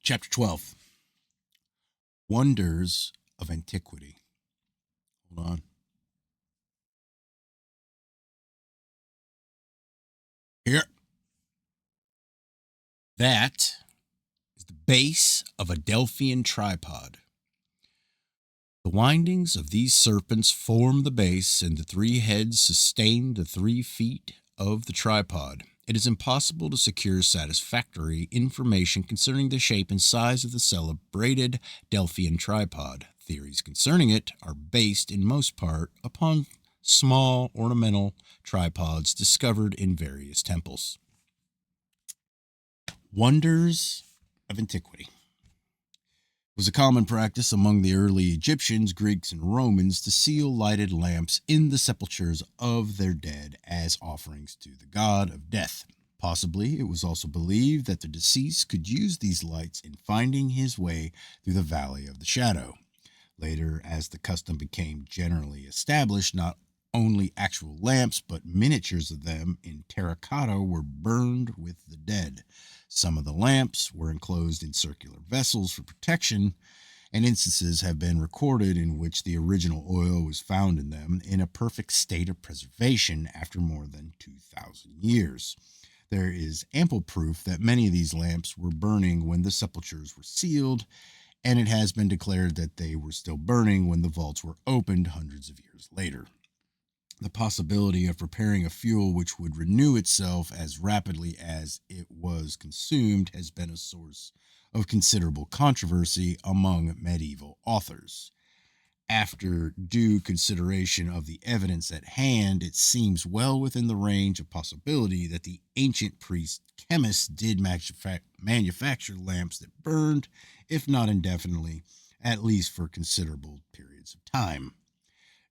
Chapter 12. Wonders of Antiquity. Hold on. Here. That is the base of a Delphian tripod. The windings of these serpents form the base, and the three heads sustain the 3 feet of the tripod. It is impossible to secure satisfactory information concerning the shape and size of the celebrated Delphian tripod. Theories concerning it are based in most part upon small ornamental tripods discovered in various temples. Wonders of Antiquity. It was a common practice among the early Egyptians, Greeks, and Romans to seal lighted lamps in the sepulchres of their dead as offerings to the god of death. Possibly, it was also believed that the deceased could use these lights in finding his way through the valley of the shadow. Later, as the custom became generally established, not only actual lamps, but miniatures of them in terracotta were burned with the dead. Some of the lamps were enclosed in circular vessels for protection, and instances have been recorded in which the original oil was found in them in a perfect state of preservation after more than 2,000 years. There is ample proof that many of these lamps were burning when the sepulchres were sealed, and it has been declared that they were still burning when the vaults were opened hundreds of years later. The possibility of preparing a fuel which would renew itself as rapidly as it was consumed has been a source of considerable controversy among medieval authors. After due consideration of the evidence at hand, it seems well within the range of possibility that the ancient priest-chemists did manufacture lamps that burned, if not indefinitely, at least for considerable periods of time.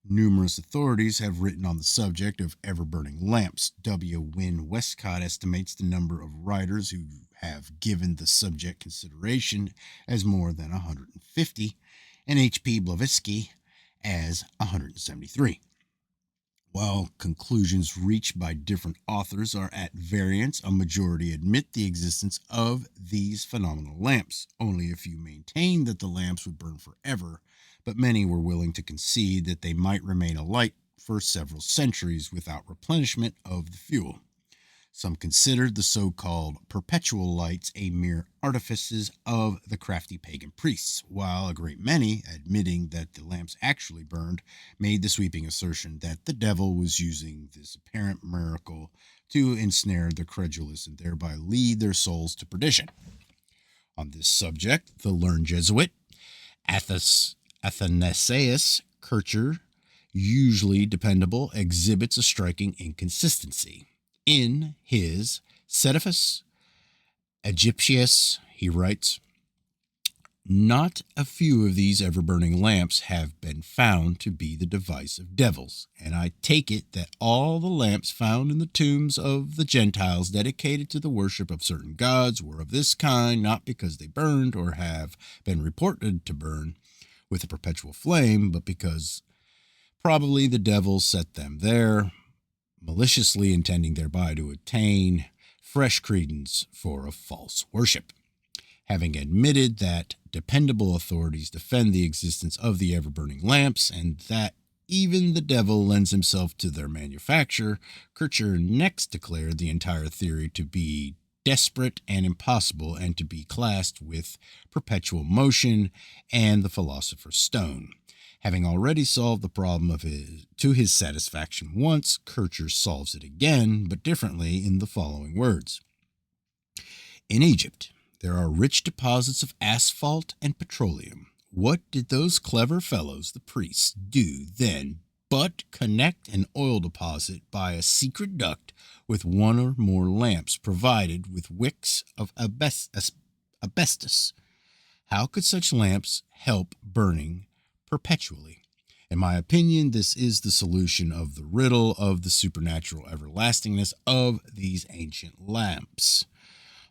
Numerous authorities have written on the subject of ever-burning lamps. W. Wynne Westcott estimates the number of writers who have given the subject consideration as more than 150, and H.P. Blavatsky as 173. While conclusions reached by different authors are at variance, a majority admit the existence of these phenomenal lamps. Only a few maintain that the lamps would burn forever, but many were willing to concede that they might remain alight for several centuries without replenishment of the fuel. Some considered the so-called perpetual lights a mere artifices of the crafty pagan priests, while a great many, admitting that the lamps actually burned, made the sweeping assertion that the devil was using this apparent miracle to ensnare the credulous and thereby lead their souls to perdition. On this subject, the learned Jesuit Athanasius Kircher, usually dependable, exhibits a striking inconsistency. In his Sedefus Egyptius, he writes, "Not a few of these ever-burning lamps have been found to be the device of devils, and I take it that all the lamps found in the tombs of the Gentiles dedicated to the worship of certain gods were of this kind, not because they burned or have been reported to burn with a perpetual flame, but because probably the devil set them there, maliciously intending thereby to attain fresh credence for a false worship." Having admitted that dependable authorities defend the existence of the ever-burning lamps and that even the devil lends himself to their manufacture, Kircher next declared the entire theory to be desperate and impossible and to be classed with perpetual motion and the philosopher's stone. Having already solved the problem to his satisfaction once, Kircher solves it again, but differently, in the following words. In Egypt, there are rich deposits of asphalt and petroleum. What did those clever fellows, the priests, do then but connect an oil deposit by a secret duct with one or more lamps provided with wicks of asbestos? How could such lamps help burning perpetually? In my opinion, this is the solution of the riddle of the supernatural everlastingness of these ancient lamps.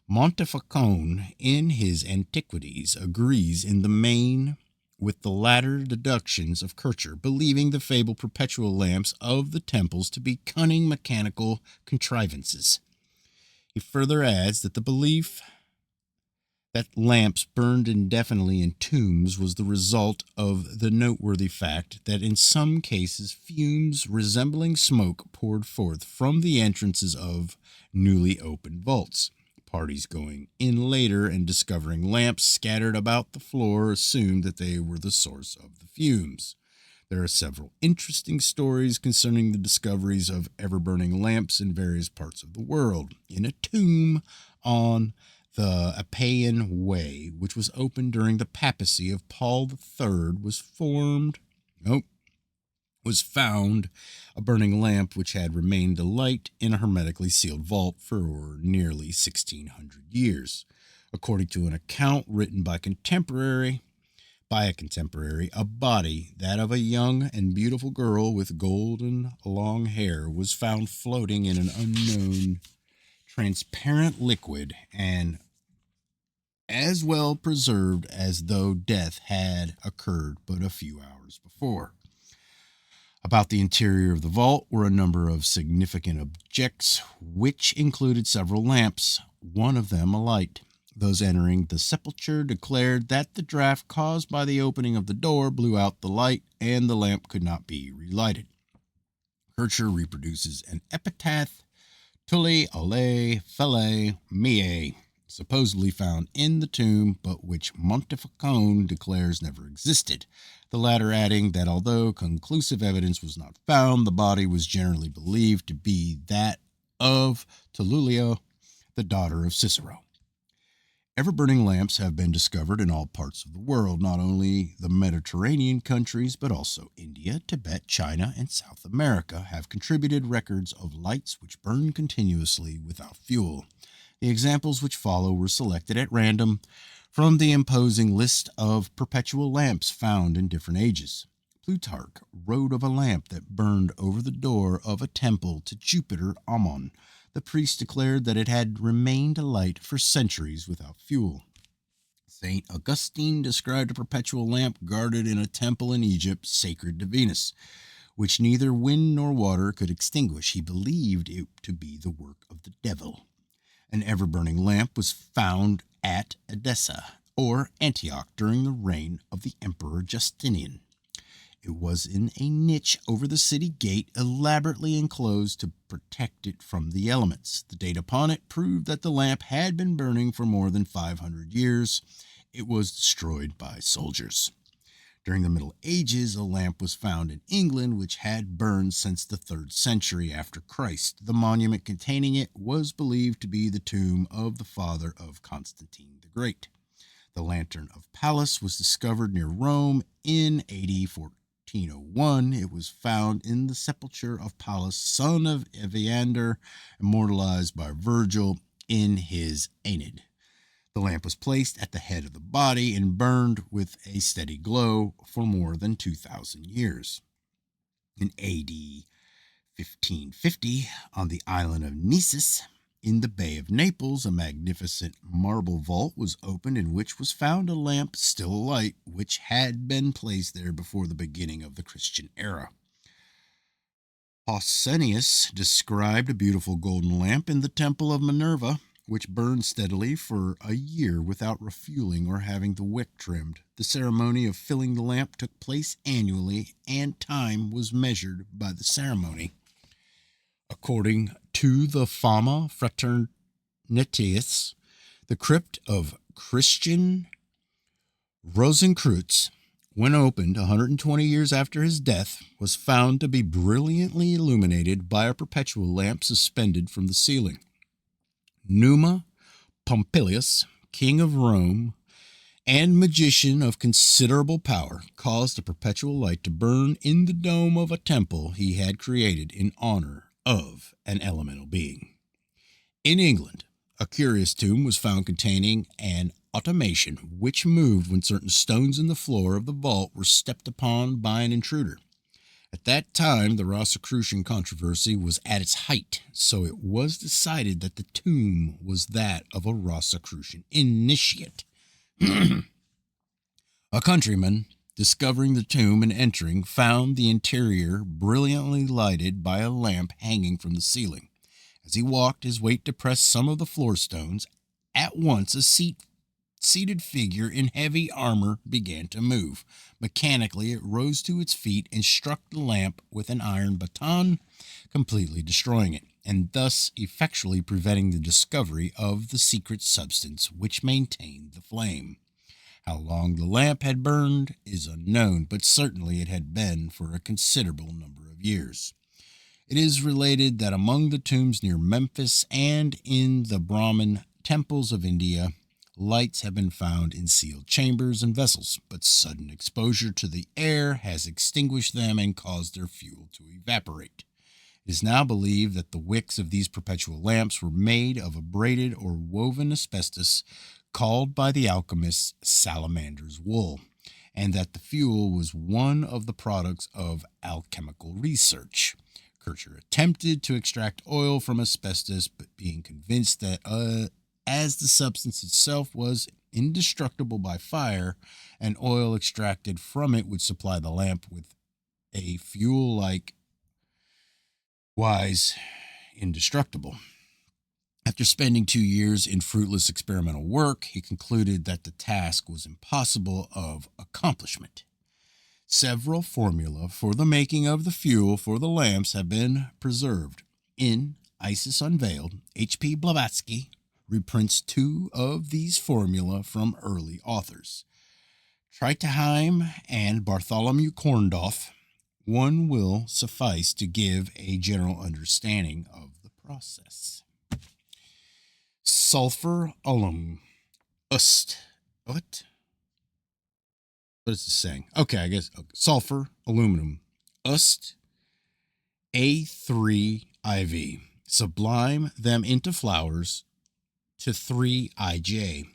Montefaucon, in his Antiquities, agrees in the main with the latter deductions of Kircher, believing the fabled perpetual lamps of the temples to be cunning mechanical contrivances. He further adds that the belief that lamps burned indefinitely in tombs was the result of the noteworthy fact that in some cases fumes resembling smoke poured forth from the entrances of newly opened vaults. Parties going in later and discovering lamps scattered about the floor assumed that they were the source of the fumes. There are several interesting stories concerning the discoveries of ever-burning lamps in various parts of the world. In a tomb on the Appian Way, which was opened during the papacy of Paul III, was found a burning lamp which had remained alight in a hermetically sealed vault for nearly 1,600 years. According to an account written by a contemporary, a body, that of a young and beautiful girl with golden long hair, was found floating in an unknown transparent liquid and as well preserved as though death had occurred but a few hours before. About the interior of the vault were a number of significant objects, which included several lamps, one of them alight. Those entering the sepulchre declared that the draft caused by the opening of the door blew out the light and the lamp could not be relighted. Kircher reproduces an epitaph, Tulli alle felle mie, supposedly found in the tomb, but which Montefalcone declares never existed, the latter adding that although conclusive evidence was not found, the body was generally believed to be that of Tullia, the daughter of Cicero. Ever-burning lamps have been discovered in all parts of the world, not only the Mediterranean countries, but also India, Tibet, China, and South America have contributed records of lights which burn continuously without fuel. The examples which follow were selected at random from the imposing list of perpetual lamps found in different ages. Plutarch wrote of a lamp that burned over the door of a temple to Jupiter Ammon. The priest declared that it had remained alight for centuries without fuel. St. Augustine described a perpetual lamp guarded in a temple in Egypt sacred to Venus, which neither wind nor water could extinguish. He believed it to be the work of the devil. An ever-burning lamp was found at Edessa, or Antioch, during the reign of the Emperor Justinian. It was in a niche over the city gate, elaborately enclosed to protect it from the elements. The date upon it proved that the lamp had been burning for more than 500 years. It was destroyed by soldiers. During the Middle Ages, a lamp was found in England which had burned since the 3rd century after Christ. The monument containing it was believed to be the tomb of the father of Constantine the Great. The Lantern of Pallas was discovered near Rome in AD 1401. It was found in the sepulchre of Pallas, son of Evander, immortalized by Virgil in his Aeneid. The lamp was placed at the head of the body and burned with a steady glow for more than 2,000 years. In AD 1550, on the island of Nisus, in the Bay of Naples, a magnificent marble vault was opened in which was found a lamp still alight, which had been placed there before the beginning of the Christian era. Pausanias described a beautiful golden lamp in the temple of Minerva, which burned steadily for a year without refueling or having the wick trimmed. The ceremony of filling the lamp took place annually, and time was measured by the ceremony. According to the Fama Fraternitatis, the crypt of Christian Rosenkreutz, when opened 120 years after his death, was found to be brilliantly illuminated by a perpetual lamp suspended from the ceiling. Numa Pompilius, king of Rome and magician of considerable power, caused a perpetual light to burn in the dome of a temple he had created in honor of an elemental being. In England, a curious tomb was found containing an automation which moved when certain stones in the floor of the vault were stepped upon by an intruder. At that time, the Rosicrucian controversy was at its height, so it was decided that the tomb was that of a Rosicrucian initiate. A countryman, discovering the tomb and entering, found the interior brilliantly lighted by a lamp hanging from the ceiling. As he walked, his weight depressed some of the floor stones. At once a seat white-seated figure in heavy armor began to move. Mechanically, it rose to its feet and struck the lamp with an iron baton, completely destroying it, and thus effectually preventing the discovery of the secret substance which maintained the flame. How long the lamp had burned is unknown, but certainly it had been for a considerable number of years. It is related that among the tombs near Memphis and in the Brahmin temples of India, lights have been found in sealed chambers and vessels, but sudden exposure to the air has extinguished them and caused their fuel to evaporate. It is now believed that the wicks of these perpetual lamps were made of a braided or woven asbestos called by the alchemists salamander's wool, and that the fuel was one of the products of alchemical research. Kircher attempted to extract oil from asbestos, but being convinced that as the substance itself was indestructible by fire, and oil extracted from it would supply the lamp with a fuel likewise indestructible. After spending 2 years in fruitless experimental work, he concluded that the task was impossible of accomplishment. Several formulae for the making of the fuel for the lamps have been preserved. In Isis Unveiled, H.P. Blavatsky reprints 2 of these formulae from early authors, Triteheim and Bartholomew Korndorff. One will suffice to give a general understanding of the process. Sulfur alum. What? What is this saying? Okay, I guess sulfur, aluminum, A3IV. Sublime them into flowers to 3IJ,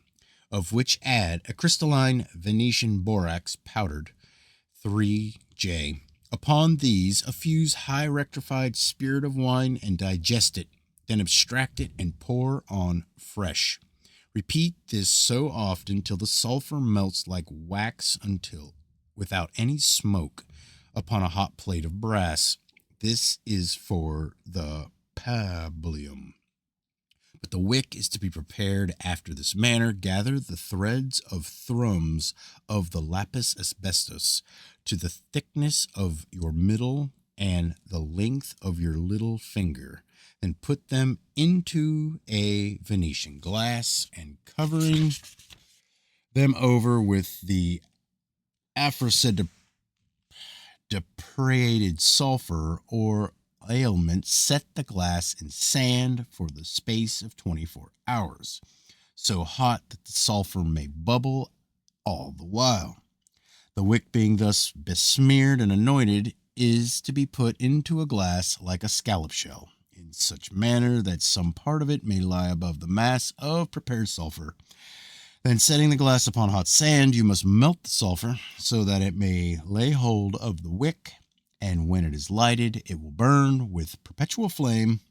of which add a crystalline Venetian borax powdered 3J. Upon these, effuse high rectified spirit of wine and digest it, then abstract it and pour on fresh. Repeat this so often till the sulfur melts like wax until, without any smoke, upon a hot plate of brass. This is for the pabulum. But the wick is to be prepared after this manner. Gather the threads of thrums of the lapis asbestos to the thickness of your middle and the length of your little finger. Then put them into a Venetian glass, and covering them over with the aforesaid deprecated sulfur or ailment, set the glass in sand for the space of 24 hours, so hot that the sulfur may bubble all the while. The wick being thus besmeared and anointed is to be put into a glass like a scallop shell, in such manner that some part of it may lie above the mass of prepared sulfur. Then, setting the glass upon hot sand, you must melt the sulfur so that it may lay hold of the wick, and when it is lighted, it will burn with perpetual flame,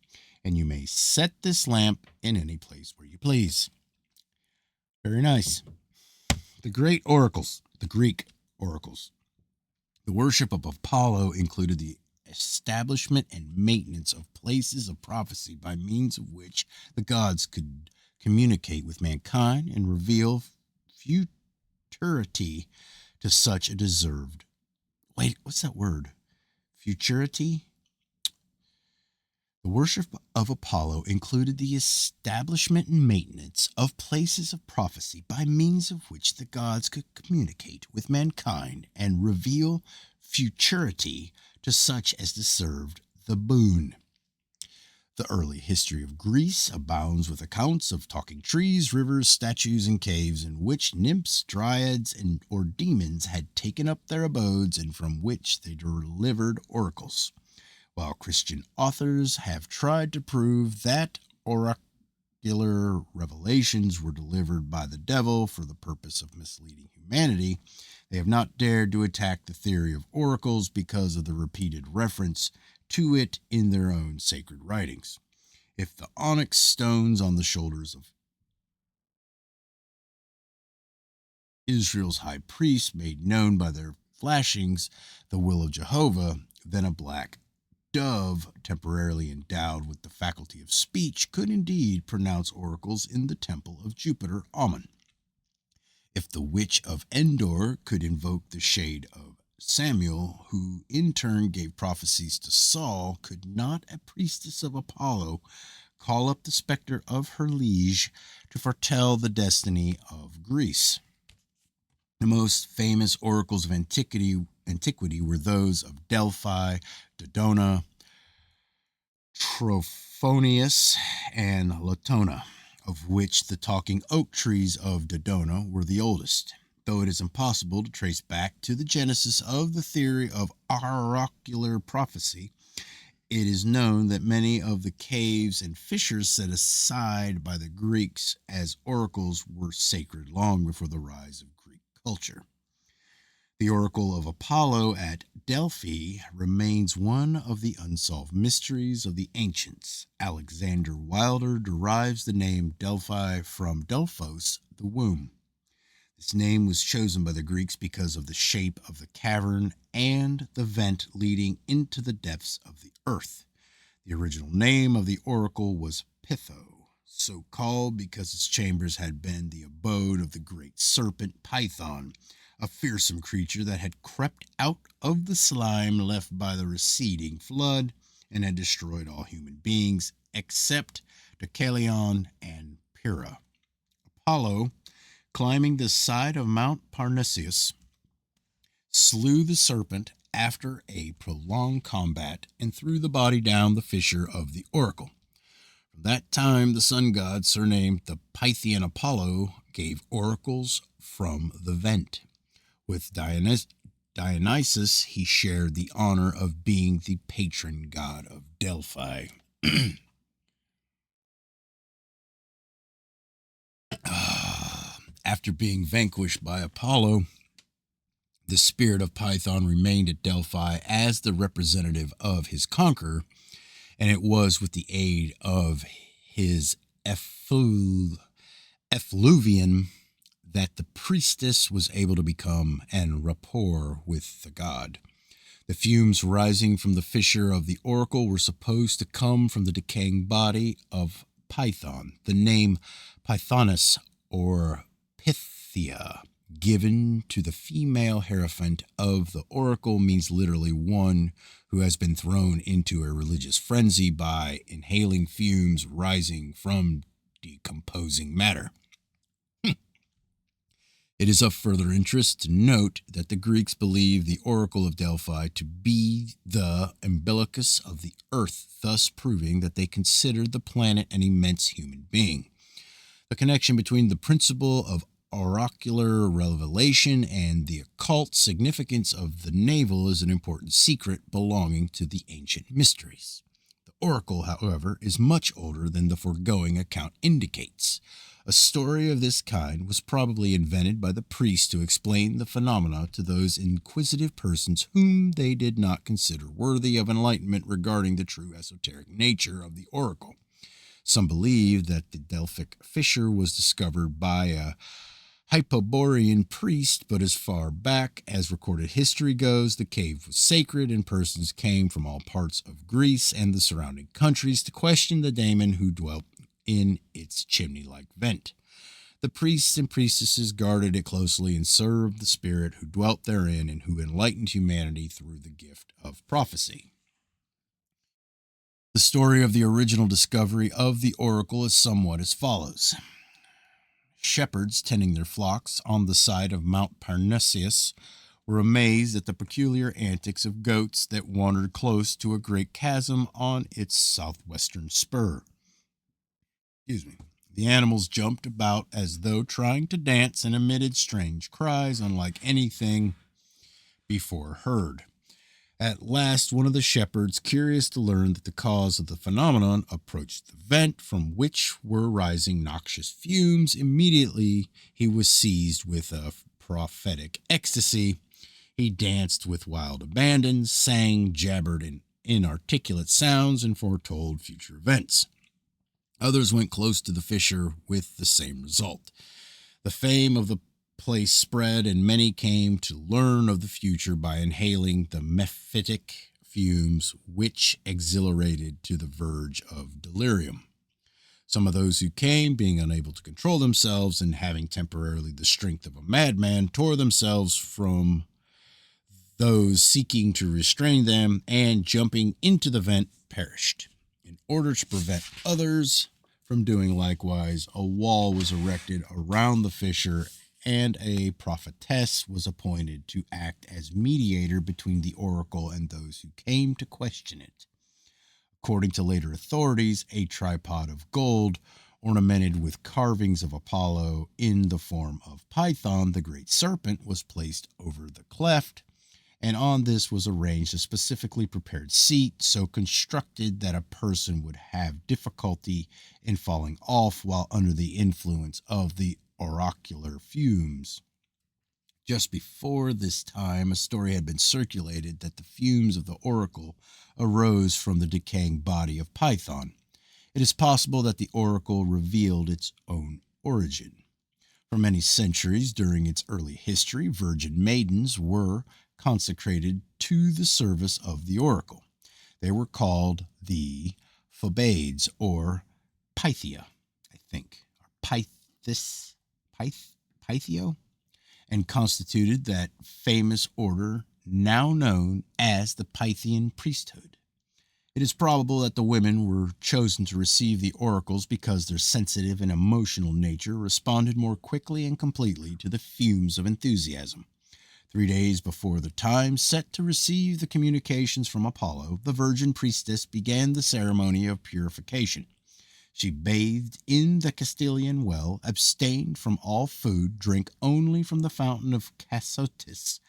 and you may set this lamp in any place where you please. Very nice. The Greek oracles. The worship of Apollo included the establishment and maintenance of places of prophecy by means of which the gods could communicate with mankind and reveal futurity to such a deserved. Wait, what's that word? Futurity? The worship of Apollo included the establishment and maintenance of places of prophecy by means of which the gods could communicate with mankind and reveal futurity to such as deserved the boon. The early history of Greece abounds with accounts of talking trees, rivers, statues, and caves in which nymphs, dryads, or demons had taken up their abodes and from which they delivered oracles, while Christian authors have tried to prove that oracular revelations were delivered by the devil for the purpose of misleading humanity. They have not dared to attack the theory of oracles because of the repeated reference to it in their own sacred writings. If the onyx stones on the shoulders of Israel's high priests made known by their flashings the will of Jehovah, then a black dove, temporarily endowed with the faculty of speech, could indeed pronounce oracles in the temple of Jupiter Ammon. If the witch of Endor could invoke the shade of Samuel, who in turn gave prophecies to Saul, could not a priestess of Apollo call up the specter of her liege to foretell the destiny of Greece? The most famous oracles of antiquity were those of Delphi, Dodona, Trophonius, and Latona, of which the talking oak trees of Dodona were the oldest, though it is impossible to trace back to the genesis of the theory of oracular prophecy. It is known that many of the caves and fissures set aside by the Greeks as oracles were sacred long before the rise of Greek culture. The oracle of Apollo at Delphi remains one of the unsolved mysteries of the ancients. Alexander Wilder derives the name Delphi from Delphos, the womb. This name was chosen by the Greeks because of the shape of the cavern and the vent leading into the depths of the earth. The original name of the oracle was Pytho, so called because its chambers had been the abode of the great serpent Python, a fearsome creature that had crept out of the slime left by the receding flood and had destroyed all human beings except Deucalion and Pyrrha. Apollo, climbing the side of Mount Parnassus, slew the serpent after a prolonged combat and threw the body down the fissure of the oracle. From that time, the sun god, surnamed the Pythian Apollo, gave oracles from the vent. With Dionysus, he shared the honor of being the patron god of Delphi. After being vanquished by Apollo, the spirit of Python remained at Delphi as the representative of his conqueror, and it was with the aid of his effluvian that the priestess was able to become en rapport with the god. The fumes rising from the fissure of the oracle were supposed to come from the decaying body of Python. The name Pythonus, or Pythia, given to the female hierophant of the oracle, means literally one who has been thrown into a religious frenzy by inhaling fumes rising from decomposing matter. It is of further interest to note that the Greeks believed the oracle of Delphi to be the umbilicus of the earth, thus proving that they considered the planet an immense human being. The connection between the principle of oracular revelation and the occult significance of the navel is an important secret belonging to the ancient mysteries. The oracle, however, is much older than the foregoing account indicates. A story of this kind was probably invented by the priests to explain the phenomena to those inquisitive persons whom they did not consider worthy of enlightenment regarding the true esoteric nature of the oracle. Some believe that the Delphic fissure was discovered by a Hyperborean priest, but as far back as recorded history goes, the cave was sacred and persons came from all parts of Greece and the surrounding countries to question the daemon who dwelt in its chimney-like vent. The priests and priestesses guarded it closely and served the spirit who dwelt therein and who enlightened humanity through the gift of prophecy. The story of the original discovery of the oracle is somewhat as follows. Shepherds tending their flocks on the side of Mount Parnassus were amazed at the peculiar antics of goats that wandered close to a great chasm on its southwestern spur. The animals jumped about as though trying to dance and emitted strange cries unlike anything before heard. At last, one of the shepherds, curious to learn the cause of the phenomenon, approached the vent from which were rising noxious fumes. Immediately, he was seized with a prophetic ecstasy. He danced with wild abandon, sang, jabbered in inarticulate sounds, and foretold future events. Others went close to the fissure with the same result. The fame of the place spread, and many came to learn of the future by inhaling the mephitic fumes which exhilarated to the verge of delirium. Some of those who came, being unable to control themselves and having temporarily the strength of a madman, tore themselves from those seeking to restrain them, and jumping into the vent, perished. In order to prevent others from doing likewise, a wall was erected around the fissure, and a prophetess was appointed to act as mediator between the oracle and those who came to question it. According to later authorities, a tripod of gold, ornamented with carvings of Apollo in the form of Python, the great serpent, was placed over the cleft, and on this was arranged a specifically prepared seat so constructed that a person would have difficulty in falling off while under the influence of the oracular fumes. Just before this time, a story had been circulated that the fumes of the oracle arose from the decaying body of Python. It is possible that the oracle revealed its own origin. For many centuries during its early history, virgin maidens were consecrated to the service of the oracle. They were called the Phobades, or Pythia, I think, or Pythio, and constituted that famous order now known as the Pythian priesthood. It is probable that the women were chosen to receive the oracles because their sensitive and emotional nature responded more quickly and completely to the fumes of enthusiasm. 3 days before the time set to receive the communications from Apollo, the virgin priestess began the ceremony of purification. She bathed in the Castilian well, abstained from all food, drank only from the fountain of Cassotis,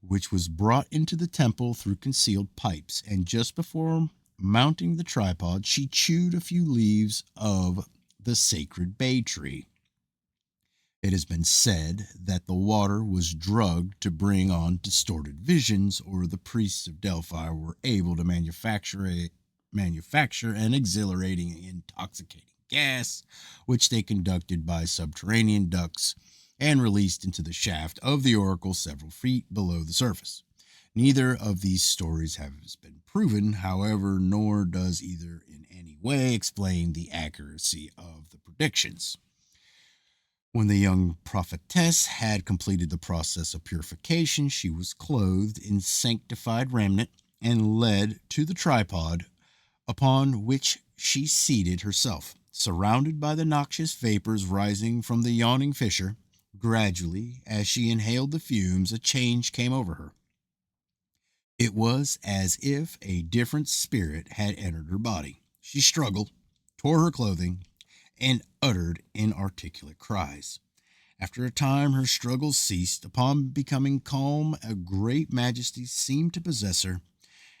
which was brought into the temple through concealed pipes, and just before mounting the tripod, she chewed a few leaves of the sacred bay tree. It has been said that the water was drugged to bring on distorted visions, or the priests of Delphi were able to manufacture an exhilarating and intoxicating gas, which they conducted by subterranean ducts and released into the shaft of the oracle several feet below the surface. Neither of these stories has been proven, however, nor does either in any way explain the accuracy of the predictions. When the young prophetess had completed the process of purification, she was clothed in sanctified raiment and led to the tripod, upon which she seated herself, surrounded by the noxious vapors rising from the yawning fissure. Gradually, as she inhaled the fumes, a change came over her. It was as if a different spirit had entered her body. She struggled, tore her clothing, and uttered inarticulate cries. After a time, her struggles ceased. Upon becoming calm, a great majesty seemed to possess her,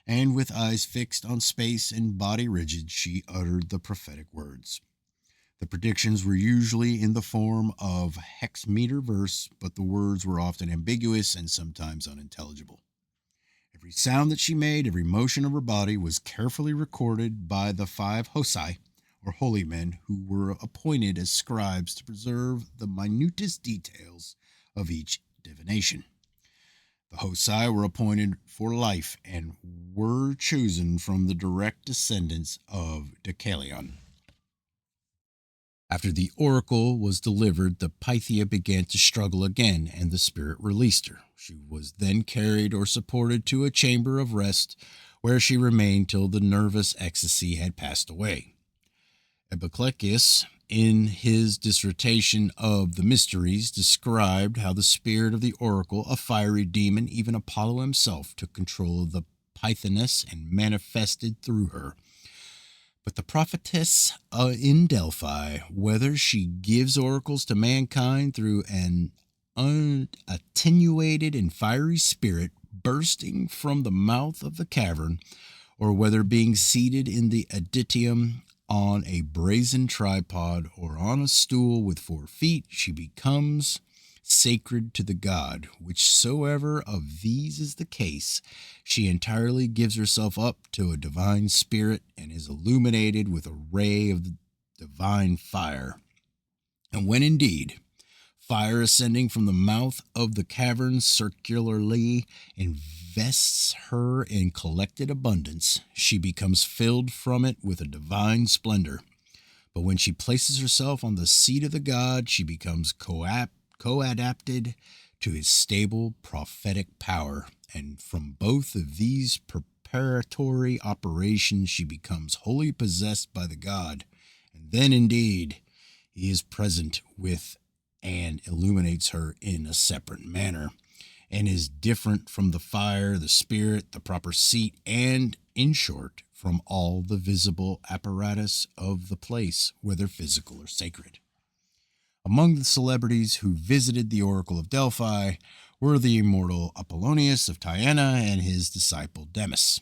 and with eyes fixed on space and body rigid, she uttered the prophetic words. The predictions were usually in the form of hexameter verse, but the words were often ambiguous and sometimes unintelligible. Every sound that she made, every motion of her body was carefully recorded by the 5 Hosai, or holy men, who were appointed as scribes to preserve the minutest details of each divination. The Hosai were appointed for life and were chosen from the direct descendants of Deucalion. After the oracle was delivered, the Pythia began to struggle again, and the spirit released her. She was then carried or supported to a chamber of rest, where she remained till the nervous ecstasy had passed away. Epicletus, in his dissertation of the mysteries, described how the spirit of the oracle, a fiery demon, even Apollo himself, took control of the Pythoness and manifested through her. But the prophetess in Delphi, whether she gives oracles to mankind through an unattenuated and fiery spirit bursting from the mouth of the cavern, or whether being seated in the adytium on a brazen tripod or on a stool with 4 feet, she becomes sacred to the god. Whichsoever of these is the case, she entirely gives herself up to a divine spirit and is illuminated with a ray of the divine fire. And when indeed fire ascending from the mouth of the cavern circularly invests her in collected abundance, she becomes filled from it with a divine splendor. But when she places herself on the seat of the god, she becomes co-adapted to his stable prophetic power. And from both of these preparatory operations, she becomes wholly possessed by the god. And then indeed, he is present with and illuminates her in a separate manner, and is different from the fire, the spirit, the proper seat, and, in short, from all the visible apparatus of the place, whether physical or sacred. Among the celebrities who visited the Oracle of Delphi were the immortal Apollonius of Tyana and his disciple Demas.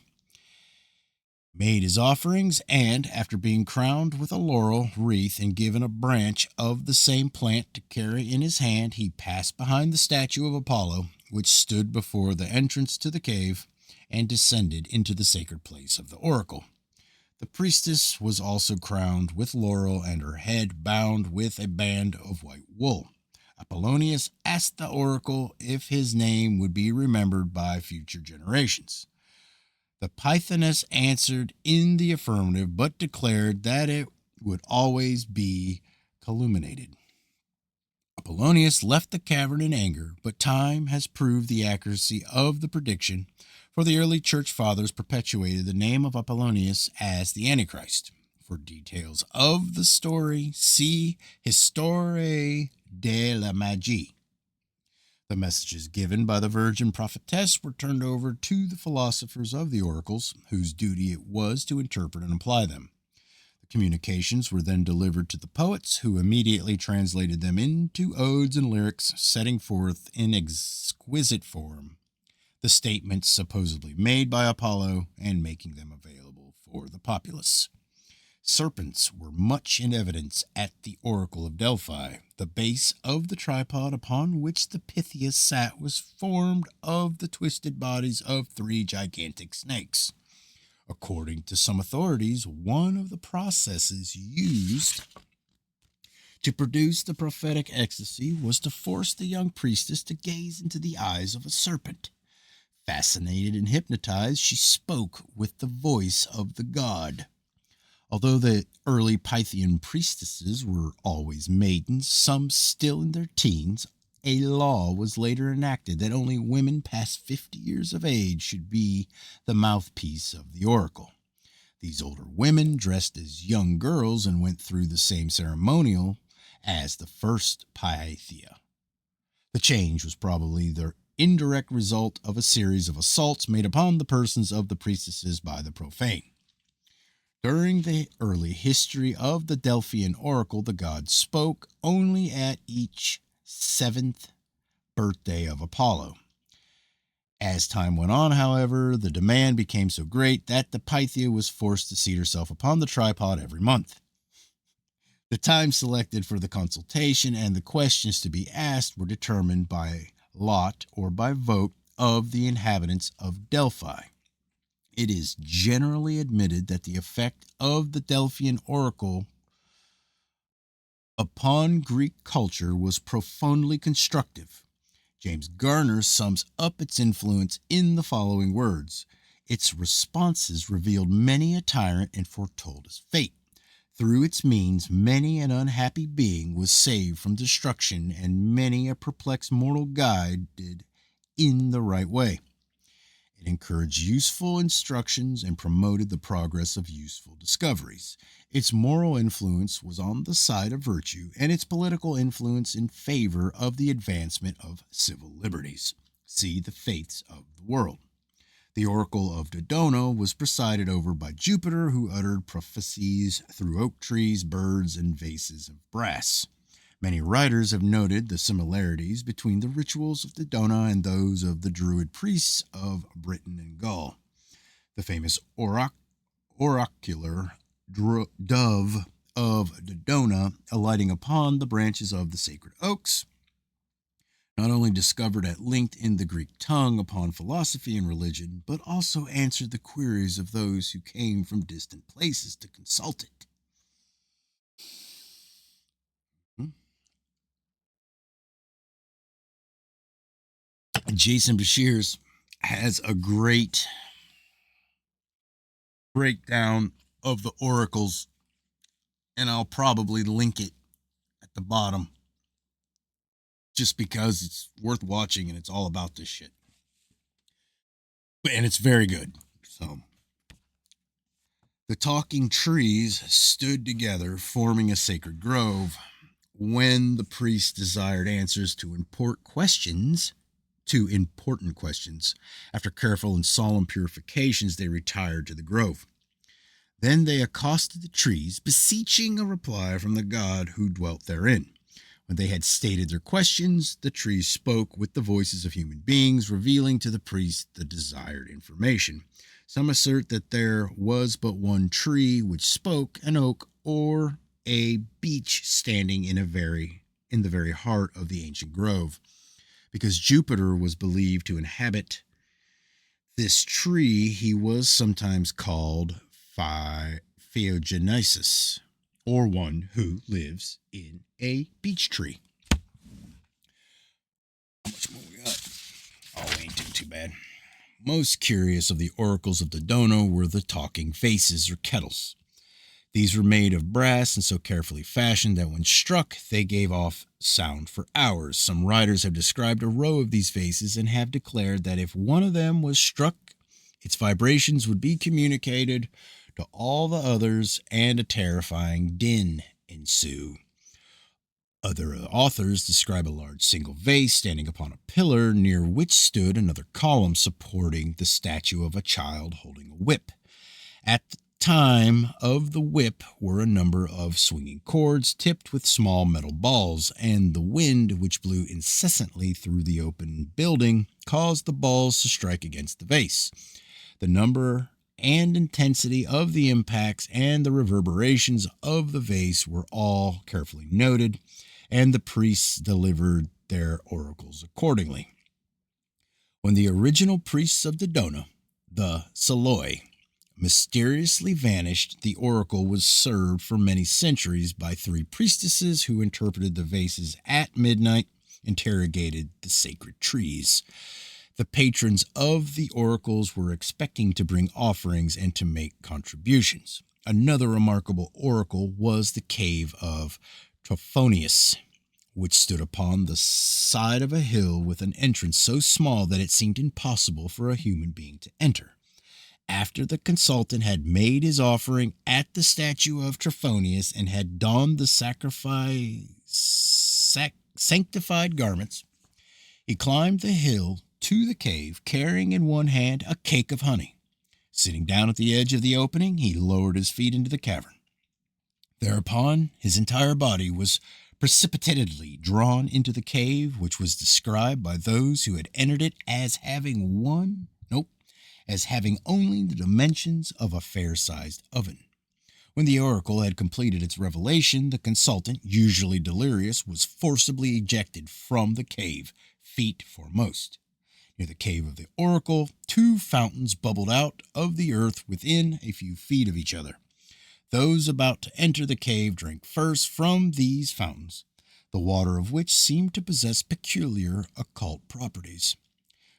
Made his offerings, and, after being crowned with a laurel wreath and given a branch of the same plant to carry in his hand, he passed behind the statue of Apollo, which stood before the entrance to the cave, and descended into the sacred place of the oracle. The priestess was also crowned with laurel and her head bound with a band of white wool. Apollonius asked the oracle if his name would be remembered by future generations. The Pythoness answered in the affirmative, but declared that it would always be calumniated. Apollonius left the cavern in anger, but time has proved the accuracy of the prediction, for the early church fathers perpetuated the name of Apollonius as the Antichrist. For details of the story, see Histoire de la Magie. The messages given by the virgin prophetess were turned over to the philosophers of the oracles, whose duty it was to interpret and apply them. The communications were then delivered to the poets, who immediately translated them into odes and lyrics, setting forth in exquisite form the statements supposedly made by Apollo and making them available for the populace. Serpents were much in evidence at the Oracle of Delphi. The base of the tripod upon which the Pythia sat was formed of the twisted bodies of 3 gigantic snakes. According to some authorities, one of the processes used to produce the prophetic ecstasy was to force the young priestess to gaze into the eyes of a serpent. Fascinated and hypnotized, she spoke with the voice of the god. Although the early Pythian priestesses were always maidens, some still in their teens, a law was later enacted that only women past 50 years of age should be the mouthpiece of the oracle. These older women dressed as young girls and went through the same ceremonial as the first Pythia. The change was probably the indirect result of a series of assaults made upon the persons of the priestesses by the profane. During the early history of the Delphian oracle, the god spoke only at each 7th birthday of Apollo. As time went on, however, the demand became so great that the Pythia was forced to seat herself upon the tripod every month. The time selected for the consultation and the questions to be asked were determined by lot or by vote of the inhabitants of Delphi. It is generally admitted that the effect of the Delphian oracle upon Greek culture was profoundly constructive. James Garner sums up its influence in the following words: its responses revealed many a tyrant and foretold his fate. Through its means, many an unhappy being was saved from destruction, and many a perplexed mortal guided in the right way. It encouraged useful instructions and promoted the progress of useful discoveries. Its moral influence was on the side of virtue, and its political influence in favor of the advancement of civil liberties. See the faiths of the world. The Oracle of Dodona was presided over by Jupiter, who uttered prophecies through oak trees, birds, and vases of brass. Many writers have noted the similarities between the rituals of Dodona and those of the Druid priests of Britain and Gaul. The famous oracular dove of Dodona alighting upon the branches of the sacred oaks, not only discovered at length in the Greek tongue upon philosophy and religion, but also answered the queries of those who came from distant places to consult it. Jason Bashir's has a great breakdown of the oracles and I'll probably link it at the bottom just because it's worth watching and it's all about this shit. And it's very good. So, the talking trees stood together, forming a sacred grove. When the priests desired answers to important questions, after careful and solemn purifications, they retired to the grove. Then they accosted the trees, beseeching a reply from the god who dwelt therein. When they had stated their questions, the trees spoke with the voices of human beings, revealing to the priests the desired information. Some assert that there was but one tree which spoke, an oak or a beech standing in the very heart of the ancient grove. Because Jupiter was believed to inhabit this tree, he was sometimes called Theogenesis, or one who lives in a beech tree. How much more we got? Oh, we ain't doing too bad. Most curious of the oracles of Dodona were the talking faces, or kettles. These were made of brass and so carefully fashioned that when struck, they gave off sound for hours. Some writers have described a row of these faces and have declared that if one of them was struck, its vibrations would be communicated to all the others and a terrifying din ensue. Other authors describe a large single vase standing upon a pillar near which stood another column supporting the statue of a child holding a whip. At the time of the whip were a number of swinging cords tipped with small metal balls, and the wind, which blew incessantly through the open building, caused the balls to strike against the vase. The number and intensity of the impacts and the reverberations of the vase were all carefully noted, and the priests delivered their oracles accordingly. When the original priests of Dodona, the Psiloi, mysteriously vanished, the oracle was served for many centuries by three priestesses who interpreted the vases at midnight, interrogated the sacred trees. The patrons of the oracles were expecting to bring offerings and to make contributions. Another remarkable oracle was the cave of Trophonius, which stood upon the side of a hill with an entrance so small that it seemed impossible for a human being to enter. After the consultant had made his offering at the statue of Trophonius and had donned the sanctified garments, he climbed the hill to the cave, carrying in one hand a cake of honey. Sitting down at the edge of the opening, he lowered his feet into the cavern. Thereupon, his entire body was precipitately drawn into the cave, which was described by those who had entered it as having only the dimensions of a fair-sized oven. When the oracle had completed its revelation, the consultant, usually delirious, was forcibly ejected from the cave, feet foremost. Near the cave of the oracle, two fountains bubbled out of the earth within a few feet of each other. Those about to enter the cave drank first from these fountains, the water of which seemed to possess peculiar occult properties.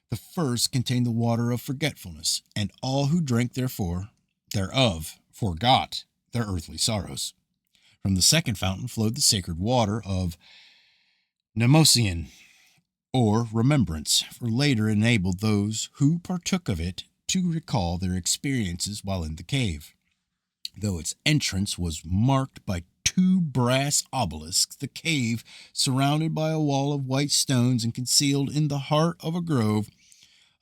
The first contained the water of forgetfulness, and all who drank thereof forgot their earthly sorrows. From the second fountain flowed the sacred water of Mnemosyne, or remembrance, for later enabled those who partook of it to recall their experiences while in the cave. Though its entrance was marked by two brass obelisks, the cave, surrounded by a wall of white stones and concealed in the heart of a grove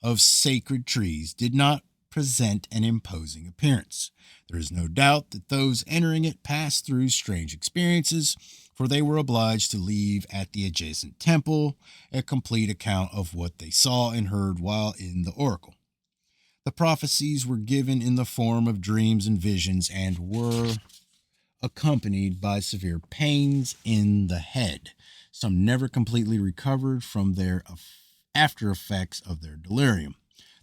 of sacred trees, did not present an imposing appearance. There is no doubt that those entering it passed through strange experiences, for they were obliged to leave at the adjacent temple a complete account of what they saw and heard while in the oracle. The prophecies were given in the form of dreams and visions and were accompanied by severe pains in the head. Some never completely recovered from their after effects of their delirium.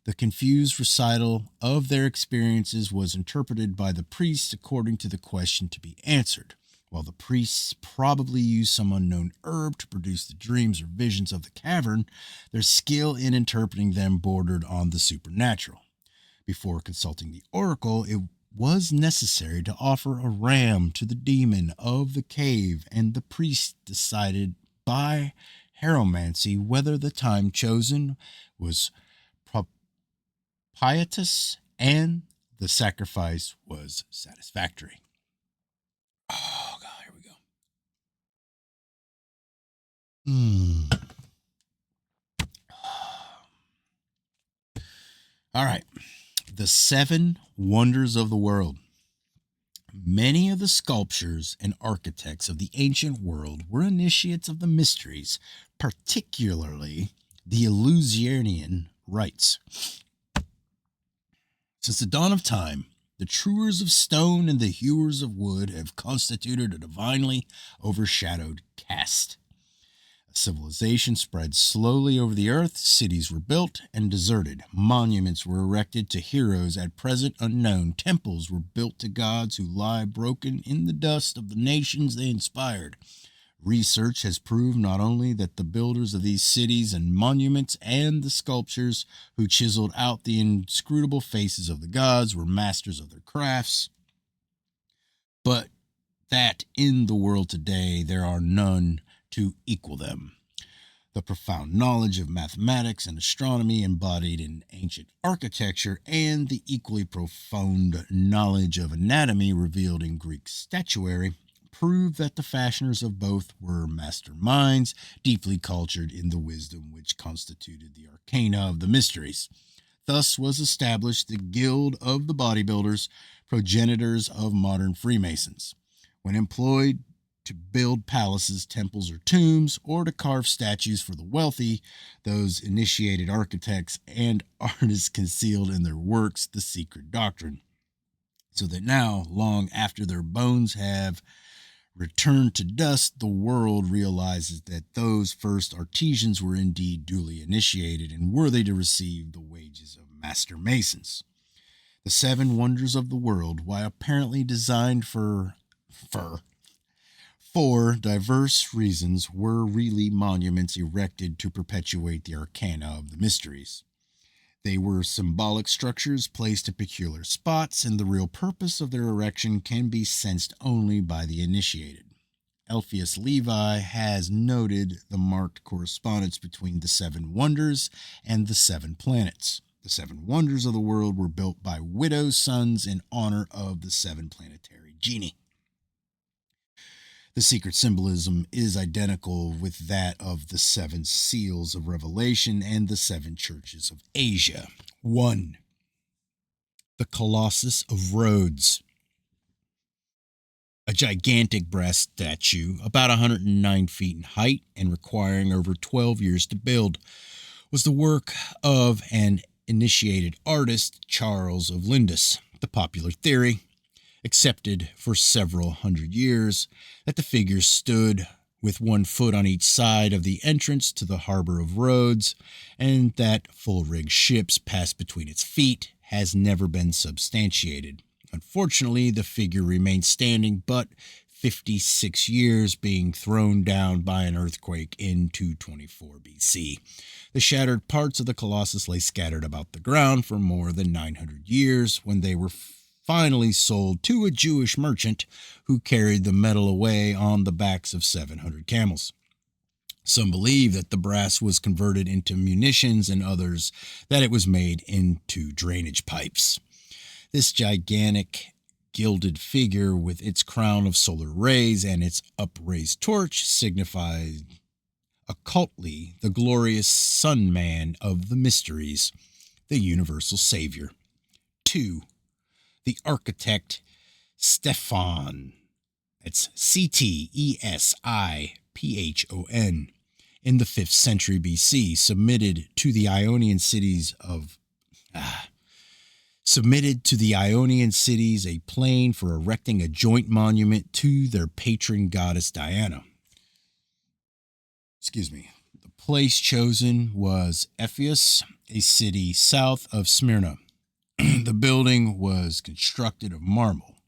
The confused recital of their experiences was interpreted by the priests according to the question to be answered. While the priests probably used some unknown herb to produce the dreams or visions of the cavern, their skill in interpreting them bordered on the supernatural. Before consulting the oracle, it was necessary to offer a ram to the demon of the cave, and the priest decided by hieromancy whether the time chosen was propitious and the sacrifice was satisfactory. Oh, God, here we go. All right. The seven wonders of the world. Many of the sculptors and architects of the ancient world were initiates of the mysteries, particularly the Eleusinian rites. Since the dawn of time, the truers of stone and the hewers of wood have constituted a divinely overshadowed caste. A civilization spread slowly over the earth, cities were built and deserted, monuments were erected to heroes at present unknown, temples were built to gods who lie broken in the dust of the nations they inspired. Research has proved not only that the builders of these cities and monuments and the sculptors who chiseled out the inscrutable faces of the gods were masters of their crafts, but that in the world today there are none to equal them. The profound knowledge of mathematics and astronomy embodied in ancient architecture and the equally profound knowledge of anatomy revealed in Greek statuary prove that the fashioners of both were master minds, deeply cultured in the wisdom which constituted the arcana of the mysteries. Thus was established the Guild of the Bodybuilders, progenitors of modern Freemasons. When employed to build palaces, temples, or tombs, or to carve statues for the wealthy, those initiated architects and artists concealed in their works the secret doctrine, so that now, long after their bones have returned to dust, the world realizes that those first artisans were indeed duly initiated and worthy to receive the wages of master masons. The seven wonders of the world, while apparently designed for diverse reasons, were really monuments erected to perpetuate the arcana of the mysteries. They were symbolic structures placed in peculiar spots, and the real purpose of their erection can be sensed only by the initiated. Alpheus Levi has noted the marked correspondence between the seven wonders and the seven planets. The seven wonders of the world were built by widows' sons in honor of the seven planetary genii. The secret symbolism is identical with that of the seven seals of Revelation and the seven churches of Asia. 1. The Colossus of Rhodes. A gigantic brass statue, about 109 feet in height and requiring over 12 years to build, was the work of an initiated artist, Charles of Lindus. The popular theory, accepted for several hundred years, that the figure stood with 1 foot on each side of the entrance to the harbor of Rhodes, and that full-rigged ships passed between its feet, has never been substantiated. Unfortunately, the figure remained standing, but 56 years being thrown down by an earthquake in 224 BC. The shattered parts of the Colossus lay scattered about the ground for more than 900 years when they were finally sold to a Jewish merchant who carried the metal away on the backs of 700 camels. Some believe that the brass was converted into munitions and others that it was made into drainage pipes. This gigantic gilded figure with its crown of solar rays and its upraised torch signified occultly the glorious Son Man of the mysteries, the universal Savior. 2. The architect Stefan, that's Ctesiphon, in the 5th century BC, submitted to the Ionian cities a plan for erecting a joint monument to their patron goddess Diana. The place chosen was Ephesus, a city south of Smyrna. The building was constructed of marble.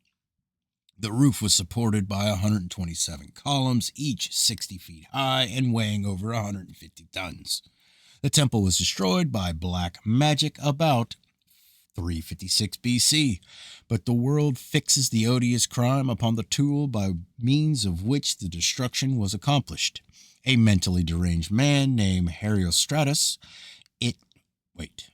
The roof was supported by 127 columns, each 60 feet high and weighing over 150 tons. The temple was destroyed by black magic about 356 BC, but the world fixes the odious crime upon the tool by means of which the destruction was accomplished. A mentally deranged man named Herostratus. It. Wait.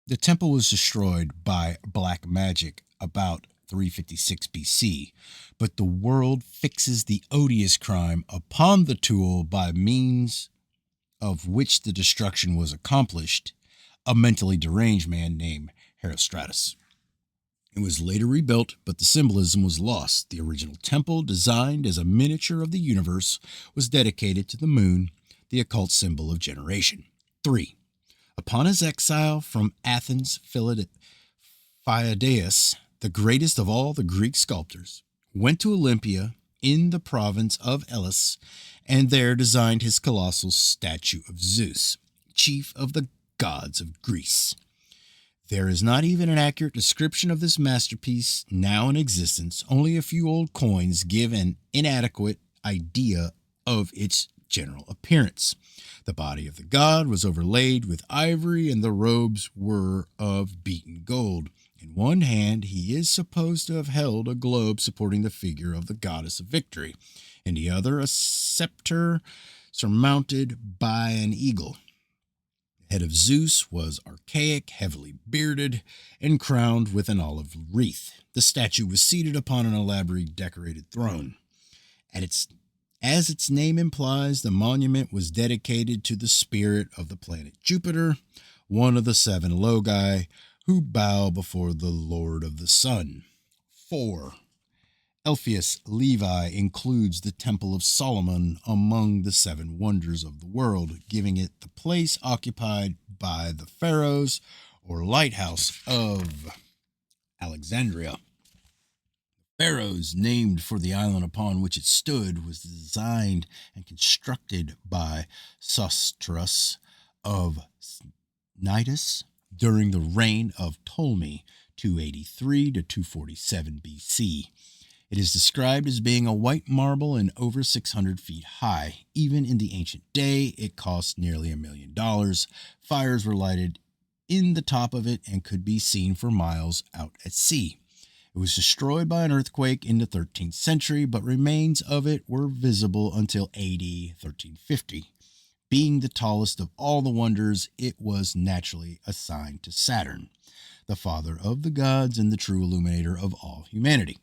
The temple was destroyed by black magic about 356 BC, but the world fixes the odious crime upon the tool by means of which the destruction was accomplished. A mentally deranged man named Herostratus. It was later rebuilt, but the symbolism was lost. The original temple, designed as a miniature of the universe, was dedicated to the moon, the occult symbol of generation. 3. Upon his exile from Athens, Phidias, the greatest of all the Greek sculptors, went to Olympia in the province of Elis, and there designed his colossal statue of Zeus, chief of the gods of Greece. There is not even an accurate description of this masterpiece now in existence. Only a few old coins give an inadequate idea of its general appearance. The body of the god was overlaid with ivory, and the robes were of beaten gold. In one hand, he is supposed to have held a globe supporting the figure of the goddess of victory. In the other, a scepter surmounted by an eagle. The head of Zeus was archaic, heavily bearded, and crowned with an olive wreath. The statue was seated upon an elaborately decorated throne. As its name implies, the monument was dedicated to the spirit of the planet Jupiter, one of the 7 Logi who bow before the Lord of the Sun. 4. Elpheus Levi includes the Temple of Solomon among the 7 wonders of the world, giving it the place occupied by the pharaohs or lighthouse of Alexandria. The pharaohs, named for the island upon which it stood, was designed and constructed by Sosostris of Cnidus during the reign of Ptolemy, 283 to 247 BC. It is described as being a white marble and over 600 feet high. Even in the ancient day, it cost nearly $1 million. Fires were lighted in the top of it and could be seen for miles out at sea. It was destroyed by an earthquake in the 13th century, but remains of it were visible until AD 1350. Being the tallest of all the wonders, it was naturally assigned to Saturn, the father of the gods and the true illuminator of all humanity.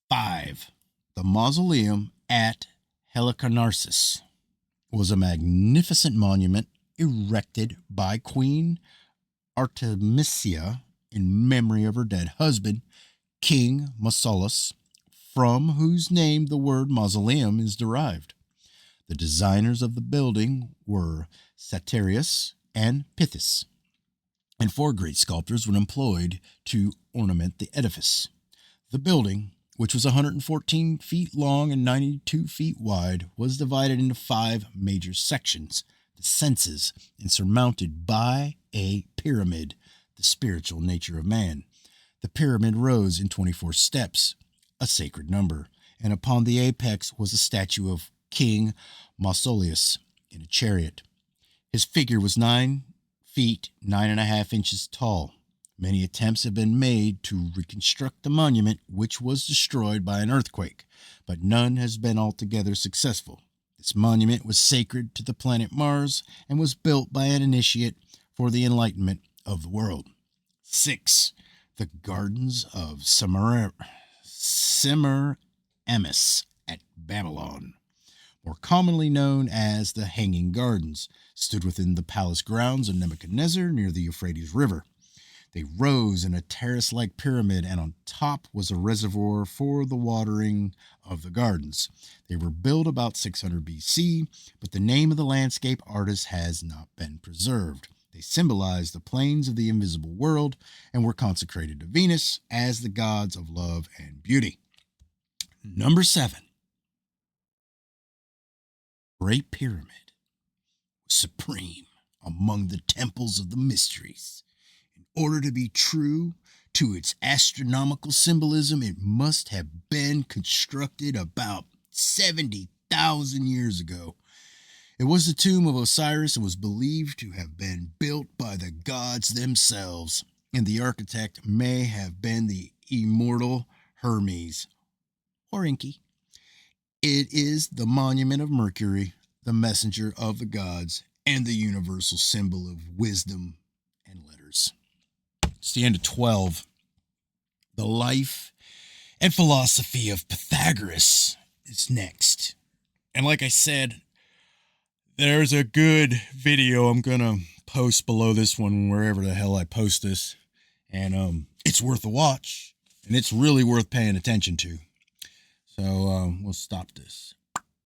5. The mausoleum at Halicarnassus was a magnificent monument erected by Queen Artemisia in memory of her dead husband, King Mausolus, from whose name the word mausoleum is derived. The designers of the building were Satirius and Pythis, and 4 great sculptors were employed to ornament the edifice. The building, which was 114 feet long and 92 feet wide, was divided into 5 major sections, the senses, and surmounted by a pyramid, the spiritual nature of man. The pyramid rose in 24 steps, a sacred number, and upon the apex was a statue of King Mausolus in a chariot. His figure was 9 feet 9.5 inches tall. Many attempts have been made to reconstruct the monument, which was destroyed by an earthquake, but none has been altogether successful. This monument was sacred to the planet Mars and was built by an initiate for the enlightenment of the world. 6. The Gardens of Semiramis at Babylon, more commonly known as the Hanging Gardens, stood within the palace grounds of Nebuchadnezzar near the Euphrates River. They rose in a terrace-like pyramid, and on top was a reservoir for the watering of the gardens. They were built about 600 BC, but the name of the landscape artist has not been preserved. They symbolize the plains of the invisible world and were consecrated to Venus as the gods of love and beauty. Number 7. Great Pyramid was supreme among the temples of the mysteries. In order to be true to its astronomical symbolism, it must have been constructed about 70,000 years ago. It was the tomb of Osiris and was believed to have been built by the gods themselves. and the architect may have been the immortal Hermes or Enki. It is the monument of Mercury, the messenger of the gods, and the universal symbol of wisdom and letters. It's the end of 12. The life and philosophy of Pythagoras is next. And like I said, there's a good video I'm going to post below this one, wherever the hell I post this. And it's worth a watch, and it's really worth paying attention to. So we'll stop this.